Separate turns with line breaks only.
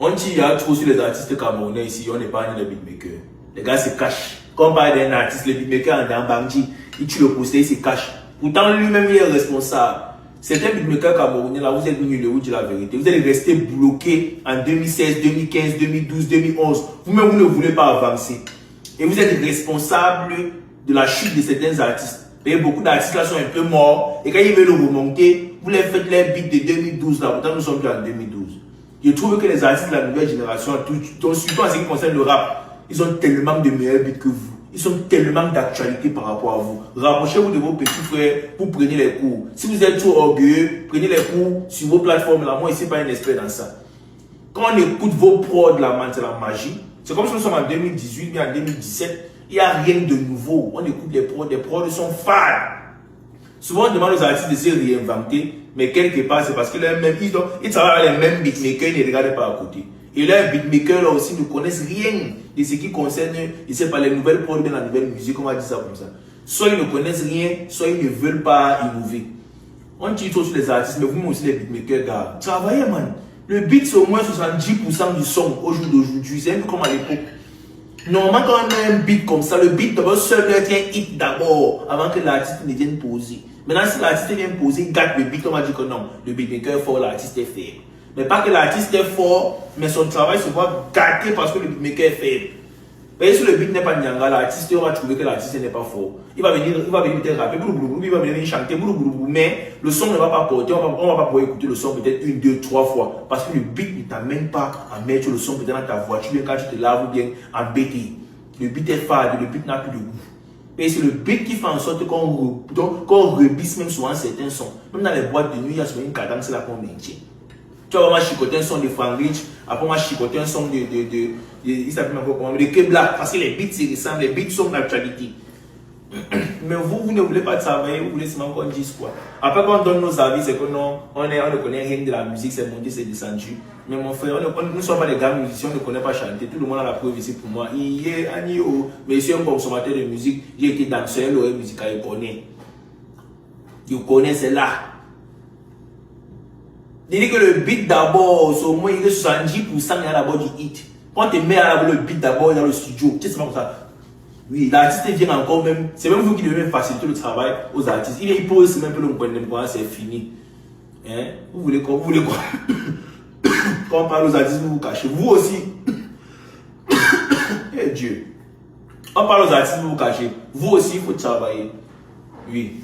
On dit il y a trop sur les artistes camerounais ici, on épargne les beatmakers. Les gars se cachent. Quand on parle d'un artiste, les beatmakers en Bangji, il tue le poster, il se cache. Pourtant, lui-même, il est responsable. Certains beatmakers camerounais, là, vous êtes venus le haut de la vérité. Vous allez rester bloqués en 2016, 2015, 2012, 2011. Vous-même, vous ne voulez pas avancer. Et vous êtes responsable de la chute de certains artistes. Et beaucoup d'artistes là sont un peu morts. Et quand ils veulent remonter, vous les faites les beats de 2012 là. Pourtant, nous sommes déjà en 2012. Je trouve que les artistes de la nouvelle génération, surtout en ce qui concerne le rap, ils ont tellement de meilleurs beats que vous. Ils sont tellement d'actualité par rapport à vous. Rapprochez-vous de vos petits frères pour prendre les cours. Si vous êtes trop orgueilleux, prenez les cours sur vos plateformes là. Moi, ici, pas un expert dans ça. Quand on écoute vos prods, c'est la magie. C'est comme si nous sommes en 2018, mais en 2017, il n'y a rien de nouveau. On écoute les prods sont phares. Souvent, on demande aux artistes de se réinventer, mais quelque part, c'est parce que ils travaillent avec les mêmes beatmakers, ils ne regardent pas à côté. Et là, les beatmakers là aussi ne connaissent rien de ce qui concerne, je ne sais pas, les nouvelles prods de la nouvelle musique, on va dire ça comme ça. Soit ils ne connaissent rien, soit ils ne veulent pas innover. On tire trop sur les artistes, mais vous aussi les beatmakers, gars. Travaillez, man. Le beat, c'est au moins 70% du son au jour d'aujourd'hui. C'est un peu comme à l'époque. Normalement, quand on a un beat comme ça, le beat d'abord seul doit être un hit d'abord, avant que l'artiste ne vienne poser. Maintenant, si l'artiste vient poser, il gâte le beat, on va dire que non, le beatmaker est fort, l'artiste est faible. Mais pas que l'artiste est fort, mais son travail se voit gâté parce que le beatmaker est faible. Et si le beat n'est pas Nyanga, l'artiste aura trouvé que l'artiste n'est pas fort. Il va venir peut-être rapper, il va venir chanter, mais le son ne va pas porter, on va pas pouvoir écouter le son peut-être 1, 2, 3 fois. Parce que le beat ne t'amène pas à mettre le son peut-être dans ta voiture, bien quand tu te laves ou bien en BT. Le beat est fade, le beat n'a plus de goût. Et c'est le beat qui fait en sorte qu'on rebisse même souvent certains sons. Même dans les boîtes de nuit, il y a souvent une cadence là qu'on maintient. Tu vas voir, chicoter un son de Frank Rich, après moi chicoter un son il s'appelle encore comment, de Kebla, parce que les beats se ressemblent, les beats sont d'actualité. Mais vous ne voulez pas travailler, vous voulez seulement qu'on dise quoi. Après quand on donne nos avis, c'est que non, on ne connaît rien de la musique, c'est monté, c'est descendu. Mais mon frère, nous ne sommes pas des grands musiciens, on ne connaît pas chanter, tout le monde a la preuve ici pour moi. Mais je suis un consommateur de musique, j'ai été danseur, l'oreille musicale, je connais, c'est là. Il dit que le beat d'abord, au moins il y a 70% d'abord du hit. Quand tu mets le beat d'abord dans le studio, tu sais pas comme ça. Oui, l'artiste vient encore même. C'est même vous qui devez faciliter le travail aux artistes. Il pose même peu le problème, c'est fini. Hein? Vous voulez quoi? Quand on parle aux artistes, vous vous cachez. Vous aussi. Eh Dieu. On parle aux artistes, vous vous cachez. Vous aussi, il faut travailler. Oui.